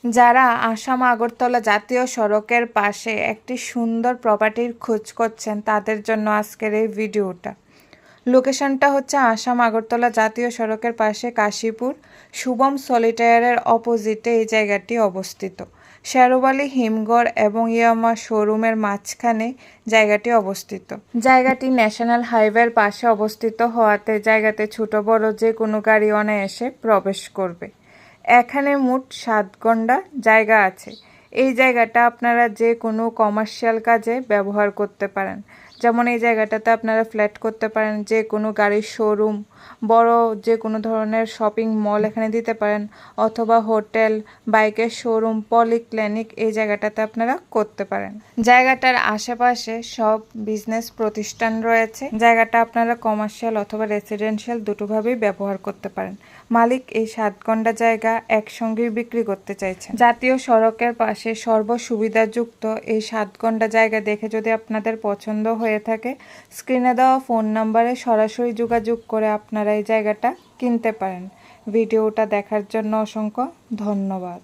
যারা আসাম আগরতলা জাতীয় সড়কের পাশে একটি সুন্দর প্রপার্টির খোঁজ করছেন তাদের জন্য আজকের এই ভিডিওটা। লোকেশনটা হচ্ছে আসাম আগরতলা জাতীয় সড়কের পাশে কাশীপুর শুভম সলিটায়ারের অপোজিটে এই জায়গাটি অবস্থিত। শেরবালি হিমঘর এবং ইয়ামা শোরুমের মাঝখানে জায়গাটি অবস্থিত। জায়গাটি ন্যাশনাল হাইওয়ের পাশে অবস্থিত হওয়াতে জায়গাতে ছোট বড় যে কোনো গাড়ি অনায়াসে প্রবেশ করবে। এখানে মোট 7 ঘন্টা জায়গা আছে। এই জায়গাটা আপনারা যে কোনো কমার্শিয়াল কাজে ব্যবহার করতে পারেন। যেমন এই জায়গাটাতে আপনারা ফ্ল্যাট করতে পারেন, যে কোনো গাড়ির শোরুম, বড় যে কোনো ধরনের শপিং মল এখানে দিতে পারেন, অথবা হোটেল, বাইকের শোরুম, পলিক্লিনিক এই জায়গাটাতে আপনারা করতে পারেন। জায়গাটার আশেপাশে সব বিজনেস প্রতিষ্ঠান রয়েছে। জায়গাটা আপনারা কমার্শিয়াল অথবা রেসিডেন্সিয়াল দুটোভাবেই ব্যবহার করতে পারেন। মালিক এই 7 ঘন্টা জায়গা একসঙ্গেই বিক্রি করতে চাইছেন। জাতীয় সড়কের পাশে সর্বসুবিধাযুক্ত এই 7 ঘন্টা জায়গা দেখে যদি আপনাদের পছন্দ হয়ে থাকে, স্ক্রিনে দেওয়া ফোন নাম্বারে সরাসরি যোগাযোগ করে আপনারা এই জায়গাটা কিনতে পারেন। ভিডিওটা দেখার জন্য অসংখ্য ধন্যবাদ।